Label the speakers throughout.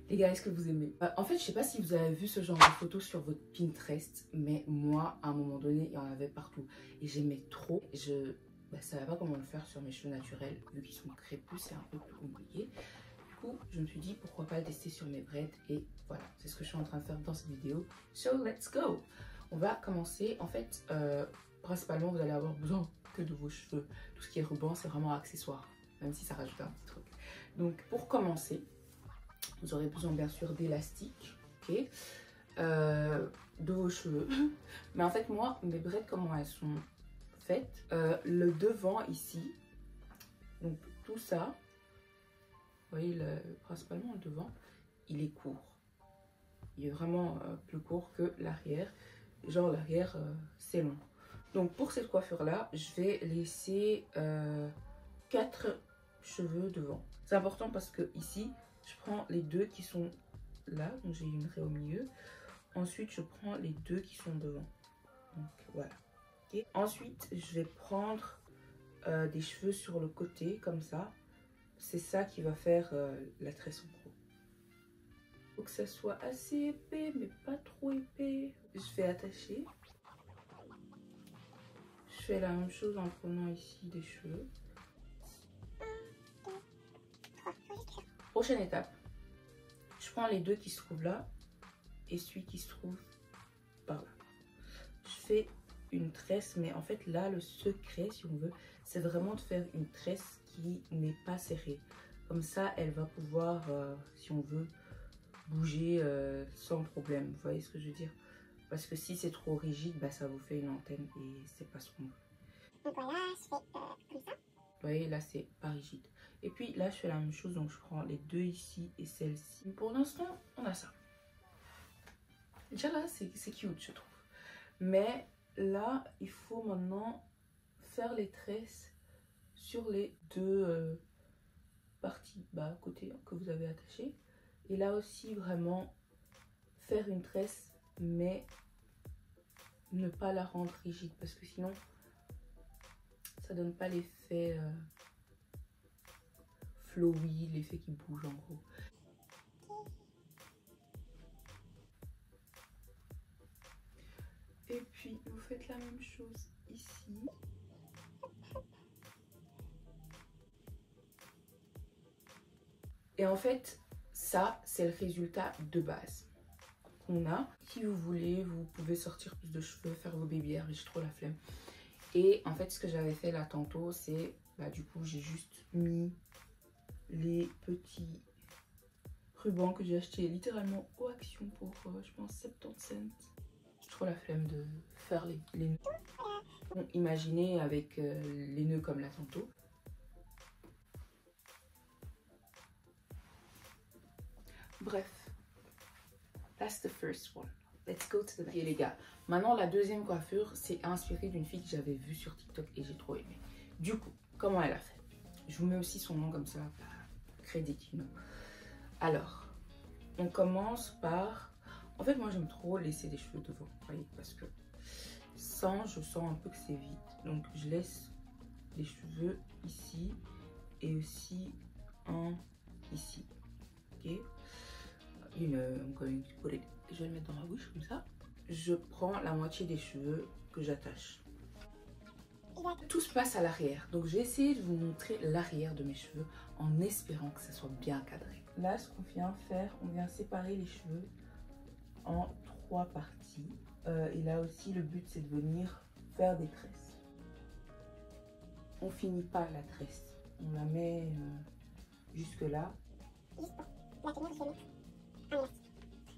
Speaker 1: Les gars, est-ce que vous aimez? En fait, je sais pas si vous avez vu ce genre de photos sur votre Pinterest, mais moi, à un moment donné, il y en avait partout. Et j'aimais trop. Je savais pas comment le faire sur mes cheveux naturels, vu qu'ils sont crépus, c'est un peu plus compliqué. Du coup, je me suis dit, pourquoi pas le tester sur mes braids. Et voilà, c'est ce que je suis en train de faire dans cette vidéo. So, let's go! On va commencer. En fait, principalement, vous allez avoir besoin que de vos cheveux. Tout ce qui est ruban, c'est vraiment accessoire, même si ça rajoute un petit truc. Donc, pour commencer, vous aurez besoin bien sûr d'élastique, ok, de vos cheveux. Mais en fait, moi, mes braids, comment elles sont faites, le devant ici, donc tout ça, vous voyez, principalement le devant, il est court. Il est vraiment plus court que l'arrière. Genre l'arrière, c'est long. Donc pour cette coiffure-là, je vais laisser 4 cheveux devant. C'est important parce que ici, je prends les deux qui sont là, donc j'ai une raie au milieu. Ensuite, je prends les deux qui sont devant. Donc voilà. Okay. Ensuite, je vais prendre des cheveux sur le côté, comme ça. C'est ça qui va faire la tresse en gros. Il faut que ça soit assez épais, mais pas trop épais. Je vais attacher. Je fais la même chose en prenant ici des cheveux. Prochaine étape. Je prends les deux qui se trouvent là et celui qui se trouve par là. Je fais une tresse, mais en fait là le secret, si on veut, c'est vraiment de faire une tresse qui n'est pas serrée. Comme ça, elle va pouvoir, si on veut, bouger sans problème. Vous voyez ce que je veux dire? Parce que si c'est trop rigide, bah, ça vous fait une antenne et c'est pas ce qu'on veut.
Speaker 2: Donc voilà, je fais comme ça.
Speaker 1: Vous voyez, là c'est pas rigide. Et puis là, je fais la même chose, donc je prends les deux ici et celle-ci. Pour l'instant, on a ça. Déjà là, c'est cute, je trouve. Mais là, il faut maintenant faire les tresses sur les deux parties bas, côté que vous avez attachées. Et là aussi, vraiment, faire une tresse, mais ne pas la rendre rigide. Parce que sinon, ça donne pas l'effet flowy, l'effet qui bouge en gros. Et puis, vous faites la même chose ici. Et en fait, ça, c'est le résultat de base qu'on a. Si vous voulez, vous pouvez sortir plus de cheveux, faire vos baby hairs, mais j'ai trop la flemme. Et en fait, ce que j'avais fait là tantôt, c'est, du coup, j'ai juste mis les petits rubans que j'ai achetés littéralement au Action pour, je pense, 70 cents. J'ai trop la flemme de faire les nœuds. Bon, imaginez avec les nœuds comme là tantôt. Bref, that's the first one. Let's go to the next. Et les gars, maintenant la deuxième coiffure, c'est inspiré d'une fille que j'avais vue sur TikTok et j'ai trop aimé. Du coup, comment elle a fait? Je vous mets aussi son nom comme ça, crédit, you know. Alors, on commence par... En fait, moi j'aime trop laisser des cheveux devant, vous voyez, parce que sans, je sens un peu que c'est vide. Donc je laisse les cheveux ici et aussi un ici. Ok? You know, I'm going to put it. Je vais le mettre dans la bouche comme ça. Je prends la moitié des cheveux que j'attache. Tout se passe à l'arrière. Donc j'ai essayé de vous montrer l'arrière de mes cheveux en espérant que ça soit bien cadré. Là, ce qu'on vient faire, on vient séparer les cheveux en 3 parties. Et là aussi, le but, c'est de venir faire des tresses. On finit pas la tresse. On la met jusque là.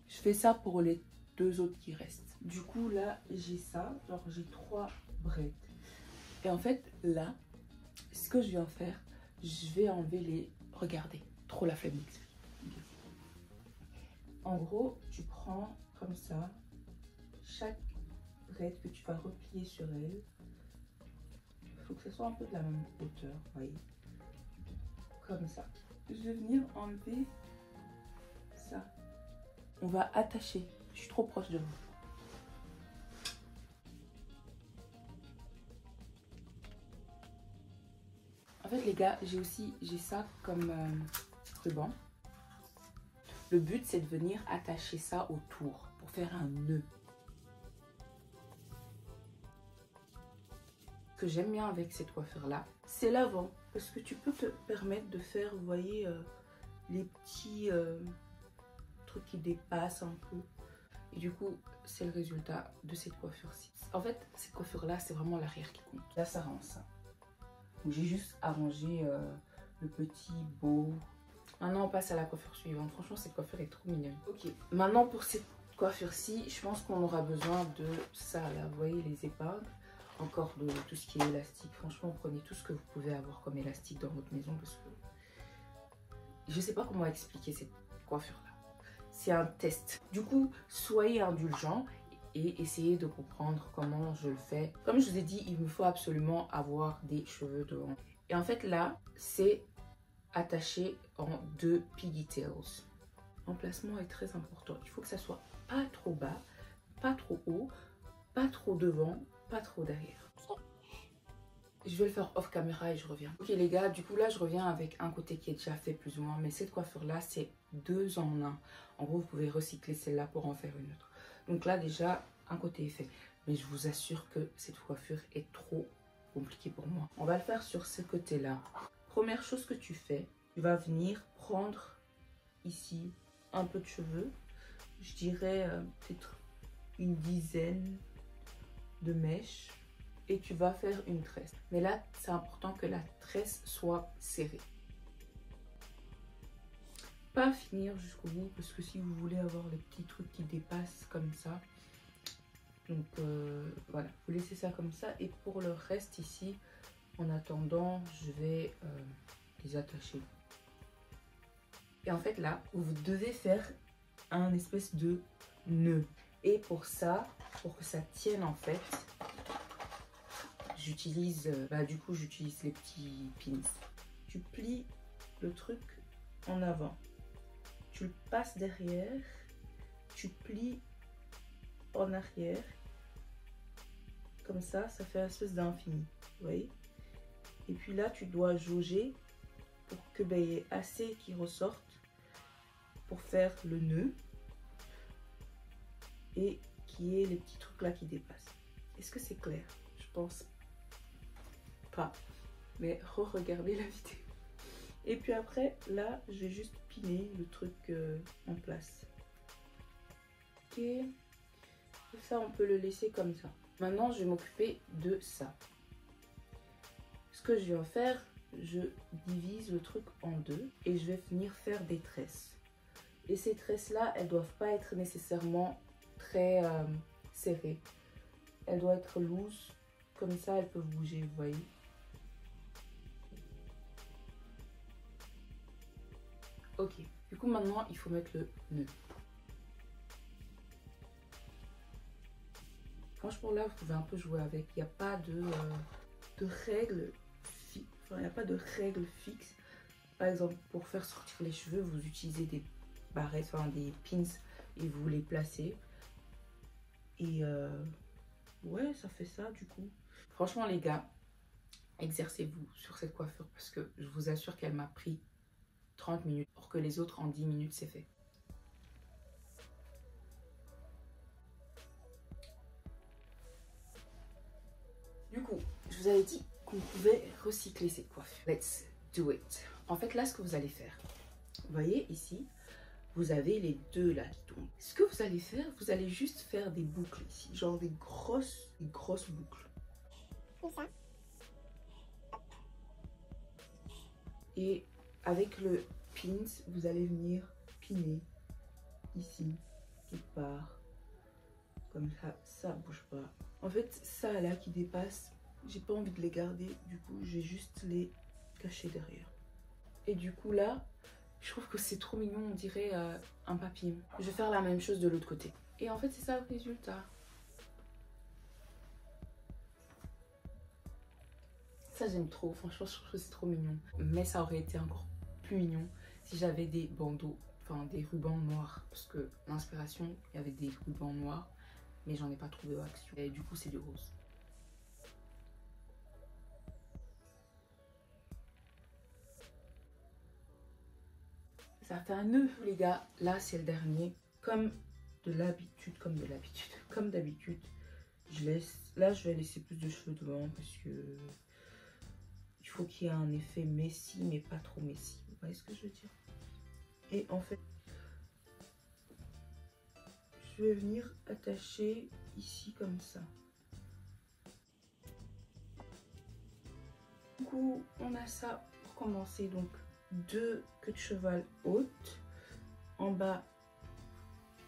Speaker 1: Je fais ça pour les 2 autres qui restent. Du coup, là, j'ai ça. Genre, j'ai 3 braids. Et en fait, là, ce que je viens faire, je vais enlever les... Regardez, trop la flemme. En gros, tu prends comme ça chaque braid que tu vas replier sur elle. Il faut que ce soit un peu de la même hauteur, vous voyez. Comme ça. Je vais venir enlever ça. On va attacher. Je suis trop proche de vous. En fait les gars, j'ai ça comme ruban. Le but, c'est de venir attacher ça autour pour faire un nœud. Ce que j'aime bien avec cette coiffure-là, c'est l'avant. Parce que tu peux te permettre de faire, vous voyez, les petits trucs qui dépassent un peu. Et du coup, c'est le résultat de cette coiffure-ci. En fait, cette coiffure-là, c'est vraiment l'arrière qui compte. Là, ça rend ça. Donc, j'ai juste arrangé le petit beau. Maintenant, on passe à la coiffure suivante. Franchement, cette coiffure est trop mignonne. Ok, maintenant, pour cette coiffure-ci, je pense qu'on aura besoin de ça, là. Vous voyez, les épingles. Encore de tout ce qui est élastique. Franchement, prenez tout ce que vous pouvez avoir comme élastique dans votre maison parce que je ne sais pas comment expliquer cette coiffure-là. C'est un test. Du coup, soyez indulgents et essayez de comprendre comment je le fais. Comme je vous ai dit, il me faut absolument avoir des cheveux devant. Et en fait, là, c'est attaché en 2 pigtails. L'emplacement est très important. Il faut que ça soit pas trop bas, pas trop haut, pas trop devant, pas trop derrière. Je vais le faire off caméra et je reviens. Ok les gars, du coup là je reviens avec un côté qui est déjà fait plus ou moins. Mais cette coiffure là c'est 2 en 1. En gros vous pouvez recycler celle-là pour en faire une autre. Donc là déjà un côté est fait. Mais je vous assure que cette coiffure est trop compliquée pour moi. On va le faire sur ce côté là. Première chose que tu fais, tu vas venir prendre ici un peu de cheveux. Je dirais peut-être une dizaine de mèches. Et tu vas faire une tresse. Mais là, c'est important que la tresse soit serrée. Pas finir jusqu'au bout, parce que si vous voulez avoir les petits trucs qui dépassent comme ça, donc voilà, vous laissez ça comme ça. Et pour le reste ici, en attendant, je vais les attacher. Et en fait là, vous devez faire un espèce de nœud. Et pour ça, pour que ça tienne en fait, j'utilise, j'utilise les petits pins. Tu plies le truc en avant. Tu le passes derrière. Tu plies en arrière. Comme ça, ça fait une espèce d'infini. Vous voyez? Et puis là, tu dois jauger pour que il y ait assez qui ressorte pour faire le nœud. Et qu'il y ait les petits trucs là qui dépassent. Est-ce que c'est clair? Je pense pas, mais regardez la vidéo. Et puis après là je vais juste piner le truc en place. Ok, et ça on peut le laisser comme ça. Maintenant je vais m'occuper de ça. Ce que je vais faire, je divise le truc en 2 et je vais venir faire des tresses. Et ces tresses là, elles doivent pas être nécessairement très serrées. Elles doivent être loose, comme ça elles peuvent bouger, vous voyez. Ok, du coup maintenant il faut mettre le nœud. Franchement là vous pouvez un peu jouer avec. Il n'y a pas de règles fixes. Enfin, il n'y a pas de règles fixes. Par exemple pour faire sortir les cheveux vous utilisez des barrettes, enfin des pins et vous les placez. Et ouais ça fait ça du coup. Franchement les gars, exercez-vous sur cette coiffure parce que je vous assure qu'elle m'a pris 30 minutes, pour que les autres en 10 minutes c'est fait. Du coup, je vous avais dit qu'on pouvait recycler cette coiffure. Let's do it. En fait là, ce que vous allez faire, vous voyez ici, vous avez les deux là qui tombent. Ce que vous allez faire, vous allez juste faire des boucles ici, genre des grosses boucles.
Speaker 2: Comme ça.
Speaker 1: Et avec le pins, vous allez venir piner ici, quelque part, comme ça bouge pas. En fait, ça là qui dépasse, j'ai pas envie de les garder, du coup, je vais juste les cacher derrière. Et du coup là, je trouve que c'est trop mignon, on dirait un papillon. Je vais faire la même chose de l'autre côté. Et en fait, c'est ça le résultat. Ça, j'aime trop, franchement, je trouve que c'est trop mignon. Mais ça aurait été encore plus mignon si j'avais des bandeaux, enfin des rubans noirs. Parce que l'inspiration, il y avait des rubans noirs, mais j'en ai pas trouvé au Action. Et du coup, c'est du rose. Ça fait un nœud, les gars. Là, c'est le dernier. Comme d'habitude, je laisse. Là, je vais laisser plus de cheveux devant parce que il faut qu'il y ait un effet messy, mais pas trop messy. Vous voyez ce que je veux dire? Et en fait, je vais venir attacher ici comme ça. Du coup, on a ça pour commencer. Donc, 2 queues de cheval hautes. En bas,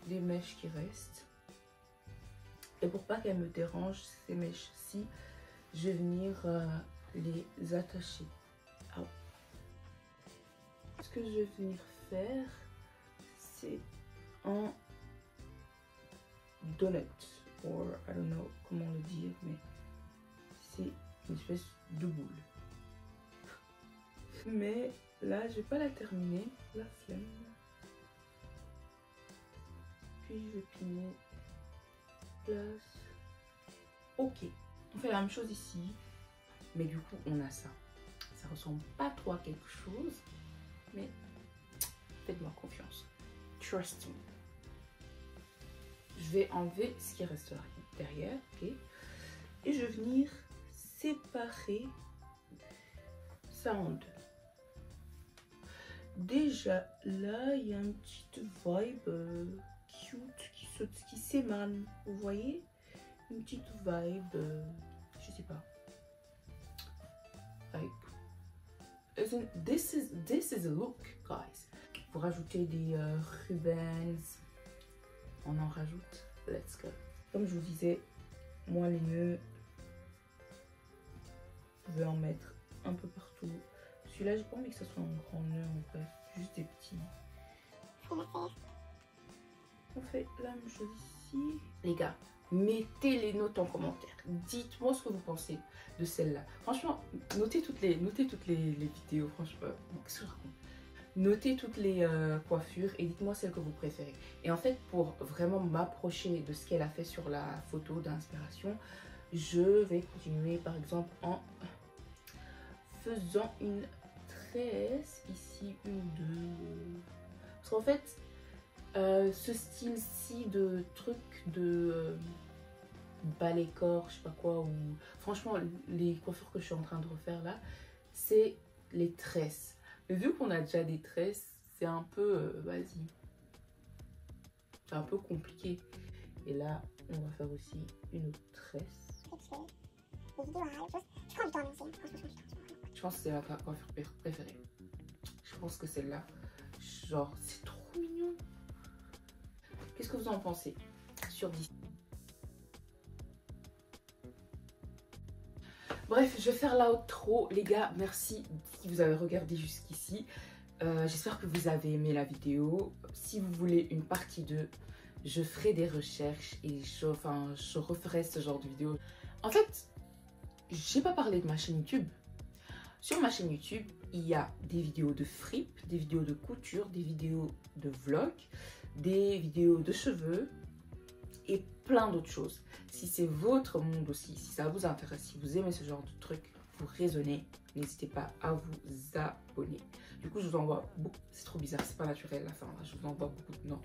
Speaker 1: les mèches qui restent. Et pour pas qu'elles me dérangent, ces mèches-ci, je vais venir les attacher. Ah. Ce que je vais venir faire, c'est en donut, or I don't know comment le dire, mais c'est une espèce de boule. Mais là, je vais pas la terminer, la flemme. Puis je vais piner. Place. Ok, on fait la même chose ici, mais du coup on a ça. Ça ressemble pas trop à quelque chose, mais faites-moi confiance. Trust me. Je vais enlever ce qui reste derrière, ok, et je vais venir séparer ça en 2. Déjà là, il y a une petite vibe cute qui s'émane, vous voyez, une petite vibe, je sais pas, like, this is a look, guys. Vous rajoutez des ribbons, on en rajoute, let's go. Comme je vous disais, moi les nœuds, je vais en mettre un peu partout. Celui-là, j'ai pas envie que ce soit un grand nœud en vrai, juste des petits. On fait la même chose ici. Les gars, mettez les notes en commentaire. Dites-moi ce que vous pensez de celle-là. Franchement, notez toutes les vidéos. Franchement, qu'est-ce que je raconte? Notez toutes les coiffures et dites-moi celle que vous préférez. Et en fait, pour vraiment m'approcher de ce qu'elle a fait sur la photo d'inspiration, je vais continuer par exemple en faisant une tresse ici, une, deux. Parce qu'en fait, ce style-ci de truc de balai corps, je sais pas quoi, ou franchement les coiffures que je suis en train de refaire là, c'est les tresses. Mais vu qu'on a déjà des tresses, c'est un peu, vas-y, c'est un peu compliqué. Et là, on va faire aussi une autre tresse. Je pense que c'est la coiffure préférée. Je pense que celle-là, genre, c'est trop mignon. Qu'est-ce que vous en pensez sur 10? Bref, je vais faire l'outro. Les gars, merci si vous avez regardé jusqu'ici. J'espère que vous avez aimé la vidéo. Si vous voulez une partie 2, je ferai des recherches et je referai ce genre de vidéo. En fait, j'ai pas parlé de ma chaîne YouTube. Sur ma chaîne YouTube, il y a des vidéos de fripe, des vidéos de couture, des vidéos de vlog, des vidéos de cheveux et plein d'autres choses. Si c'est votre monde aussi, si ça vous intéresse, si vous aimez ce genre de truc, vous raisonnez, n'hésitez pas à vous abonner. Du coup, je vous envoie beaucoup. C'est trop bizarre, c'est pas naturel la fin. Là. Je vous envoie beaucoup de noms.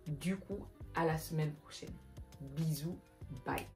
Speaker 1: Du coup, à la semaine prochaine. Bisous, bye.